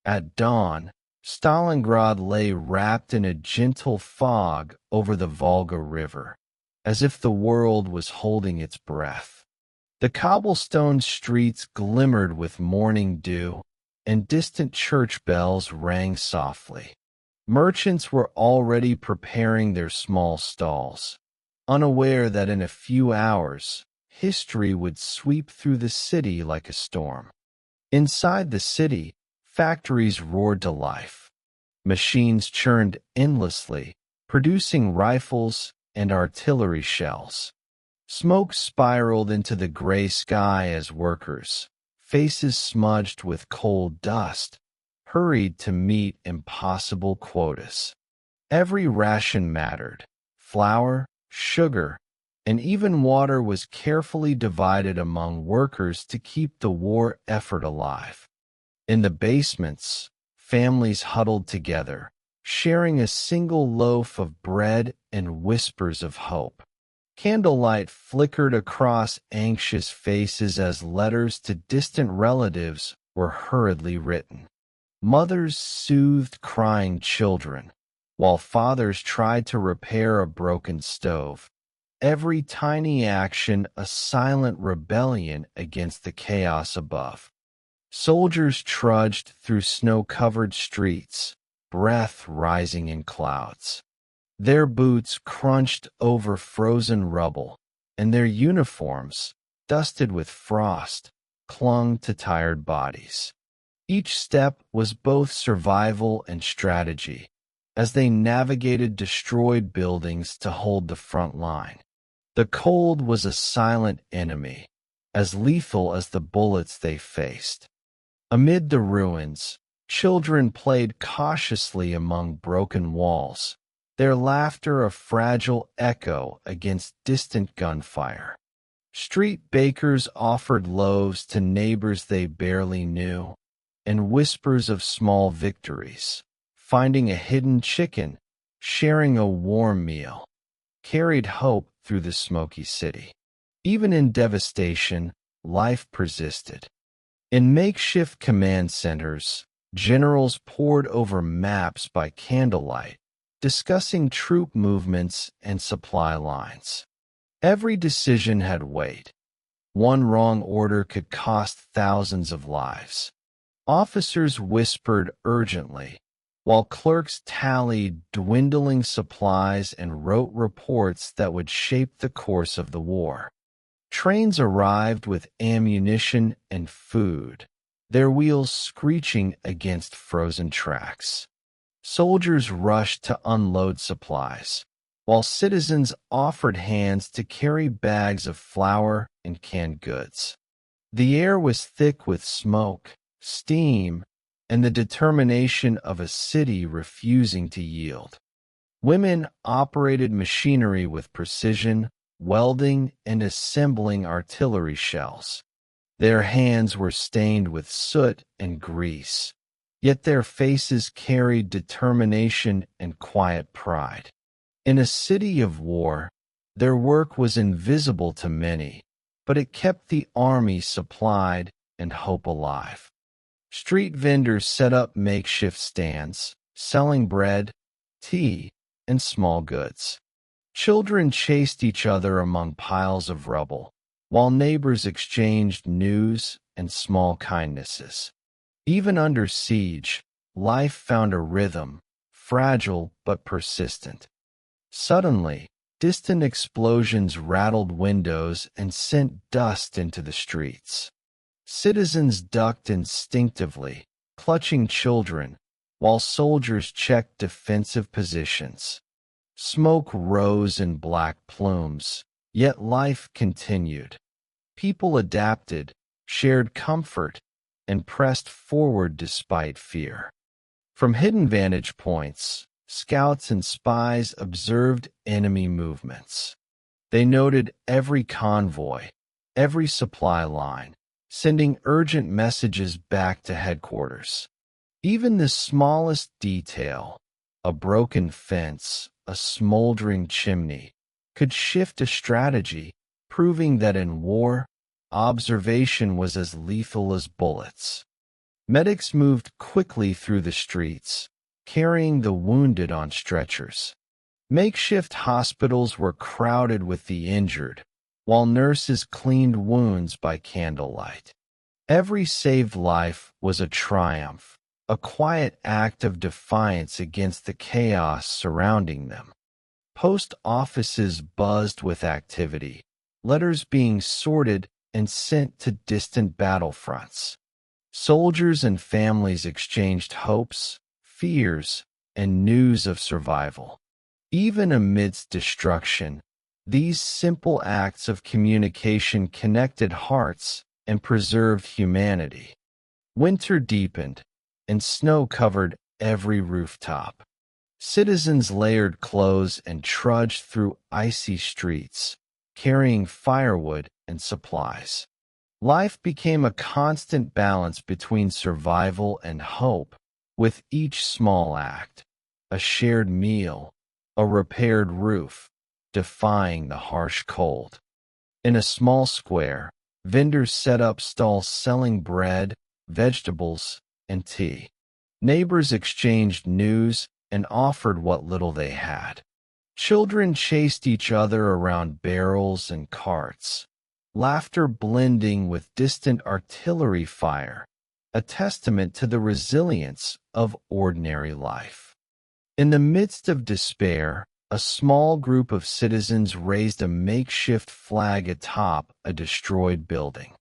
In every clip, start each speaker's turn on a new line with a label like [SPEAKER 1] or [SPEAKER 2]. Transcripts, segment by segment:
[SPEAKER 1] At dawn, Stalingrad lay wrapped in a gentle fog over the Volga River, as if the world was holding its breath. The cobblestone streets glimmered with morning dew, and distant church bells rang softly. Merchants were already preparing their small stalls, unaware that in a few hours, history would sweep through the city like a storm. Inside the city, factories roared to life. Machines churned endlessly, producing rifles and artillery shells. Smoke spiraled into the gray sky as workers, faces smudged with coal dust, hurried to meet impossible quotas. Every ration mattered. Flour, sugar, and even water was carefully divided among workers to keep the war effort alive. In the basements, families huddled together, sharing a single loaf of bread and whispers of hope. Candlelight flickered across anxious faces as letters to distant relatives were hurriedly written. Mothers soothed crying children, while fathers tried to repair a broken stove. Every tiny action a silent rebellion against the chaos above. Soldiers trudged through snow-covered streets, breath rising in clouds. Their boots crunched over frozen rubble, and their uniforms, dusted with frost, clung to tired bodies. Each step was both survival and strategy, as they navigated destroyed buildings to hold the front line. The cold was a silent enemy, as lethal as the bullets they faced. Amid the ruins, children played cautiously among broken walls, their laughter a fragile echo against distant gunfire. Street bakers offered loaves to neighbors they barely knew, and whispers of small victories, finding a hidden chicken, sharing a warm meal, carried hope through the smoky city. Even in devastation, life persisted. In makeshift command centers, generals pored over maps by candlelight, discussing troop movements and supply lines. Every decision had weight. One wrong order could cost thousands of lives. Officers whispered urgently, while clerks tallied dwindling supplies and wrote reports that would shape the course of the war. Trains arrived with ammunition and food, their wheels screeching against frozen tracks. Soldiers rushed to unload supplies, while citizens offered hands to carry bags of flour and canned goods. The air was thick with smoke, steam, and the determination of a city refusing to yield. Women operated machinery with precision, welding and assembling artillery shells. Their hands were stained with soot and grease, yet their faces carried determination and quiet pride. In a city of war, their work was invisible to many, but it kept the army supplied and hope alive. Street vendors set up makeshift stands, selling bread, tea, and small goods. Children chased each other among piles of rubble, while neighbors exchanged news and small kindnesses. Even under siege, life found a rhythm, fragile but persistent. Suddenly, distant explosions rattled windows and sent dust into the streets. Citizens ducked instinctively, clutching children, while soldiers checked defensive positions. Smoke rose in black plumes, yet life continued. People adapted, shared comfort, and pressed forward despite fear. From hidden vantage points, scouts and spies observed enemy movements. They noted every convoy, every supply line, sending urgent messages back to headquarters. Even the smallest detail, a broken fence, a smoldering chimney, could shift a strategy, proving that in war, observation was as lethal as bullets. Medics moved quickly through the streets, carrying the wounded on stretchers. Makeshift hospitals were crowded with the injured, while nurses cleaned wounds by candlelight. Every saved life was a triumph, a quiet act of defiance against the chaos surrounding them. Post offices buzzed with activity, letters being sorted and sent to distant battlefronts. Soldiers and families exchanged hopes, fears, and news of survival. Even amidst destruction, these simple acts of communication connected hearts and preserved humanity. Winter deepened, and snow covered every rooftop. Citizens layered clothes and trudged through icy streets, carrying firewood and supplies. Life became a constant balance between survival and hope, with each small act, a shared meal, a repaired roof, defying the harsh cold. In a small square, vendors set up stalls selling bread, vegetables, and tea. Neighbors exchanged news and offered what little they had. Children chased each other around barrels and carts, laughter blending with distant artillery fire, a testament to the resilience of ordinary life. In the midst of despair, a small group of citizens raised a makeshift flag atop a destroyed building.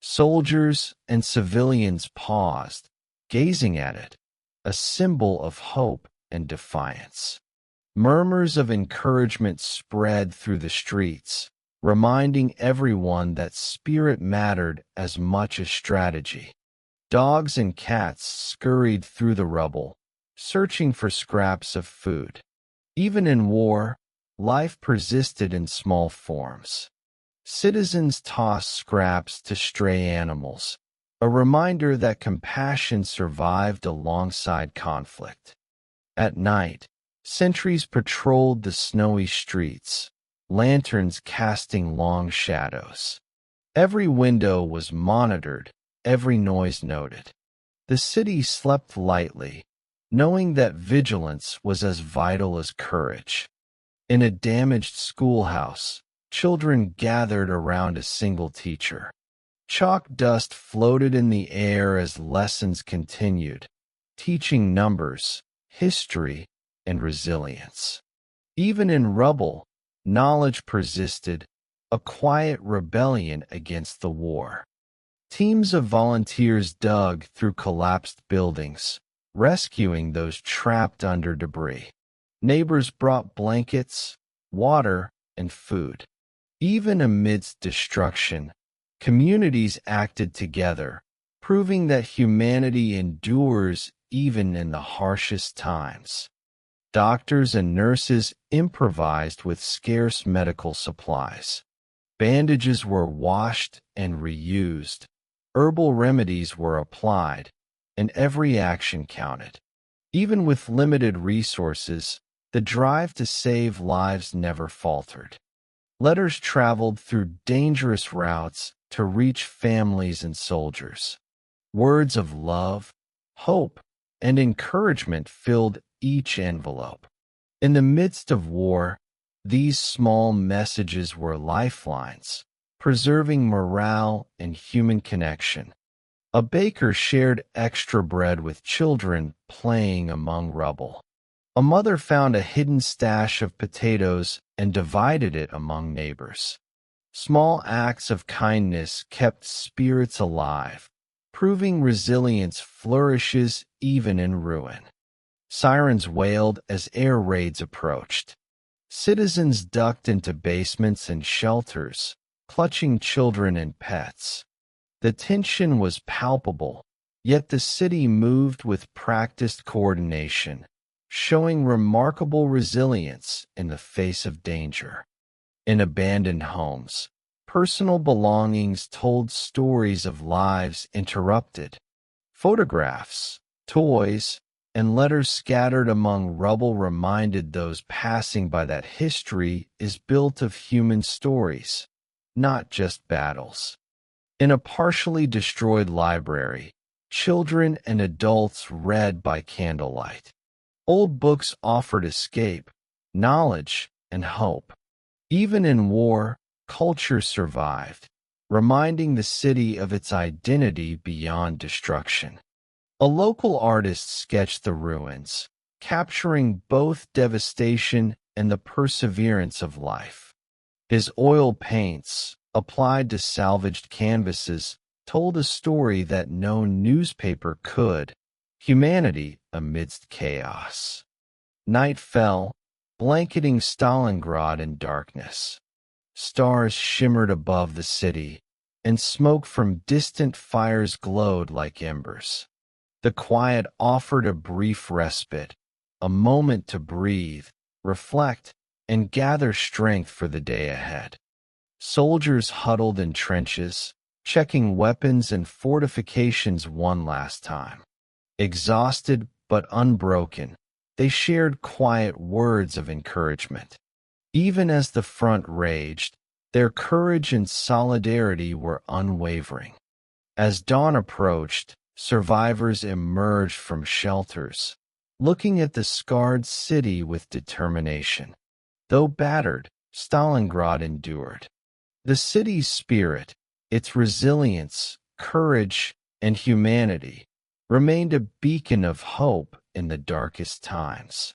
[SPEAKER 1] Soldiers and civilians paused, gazing at it, a symbol of hope and defiance. Murmurs of encouragement spread through the streets, reminding everyone that spirit mattered as much as strategy. Dogs and cats scurried through the rubble, searching for scraps of food. Even in war, life persisted in small forms. Citizens tossed scraps to stray animals, a reminder that compassion survived alongside conflict. At night, sentries patrolled the snowy streets, lanterns casting long shadows. Every window was monitored, every noise noted. The city slept lightly, knowing that vigilance was as vital as courage. In a damaged schoolhouse, children gathered around a single teacher. Chalk dust floated in the air as lessons continued, teaching numbers, history, and resilience. Even in rubble, knowledge persisted, a quiet rebellion against the war. Teams of volunteers dug through collapsed buildings, rescuing those trapped under debris. Neighbors brought blankets, water, and food. Even amidst destruction, communities acted together, proving that humanity endures even in the harshest times. Doctors and nurses improvised with scarce medical supplies. Bandages were washed and reused. Herbal remedies were applied, and every action counted. Even with limited resources, the drive to save lives never faltered. Letters traveled through dangerous routes to reach families and soldiers. Words of love, hope, and encouragement filled each envelope. In the midst of war, these small messages were lifelines, preserving morale and human connection. A baker shared extra bread with children playing among rubble. A mother found a hidden stash of potatoes and divided it among neighbors. Small acts of kindness kept spirits alive, proving resilience flourishes even in ruin. Sirens wailed as air raids approached. Citizens ducked into basements and shelters, clutching children and pets. The tension was palpable, yet the city moved with practiced coordination, showing remarkable resilience in the face of danger. In abandoned homes, personal belongings told stories of lives interrupted. Photographs, toys, and letters scattered among rubble reminded those passing by that history is built of human stories, not just battles. In a partially destroyed library, Children and adults read by candlelight. Old books offered escape, knowledge, and hope. Even in war, culture survived, reminding the city of its identity beyond destruction. A local artist sketched the ruins, capturing both devastation and the perseverance of life. His oil paints, applied to salvaged canvases, told a story that no newspaper could: humanity amidst chaos. Night fell, blanketing Stalingrad in darkness. Stars shimmered above the city, and smoke from distant fires glowed like embers. The quiet offered a brief respite, a moment to breathe, reflect, and gather strength for the day ahead. Soldiers huddled in trenches, checking weapons and fortifications one last time. Exhausted but unbroken, they shared quiet words of encouragement. Even as the front raged, their courage and solidarity were unwavering. As dawn approached, survivors emerged from shelters, looking at the scarred city with determination. Though battered, Stalingrad endured. The city's spirit, its resilience, courage, and humanity, remained a beacon of hope in the darkest times.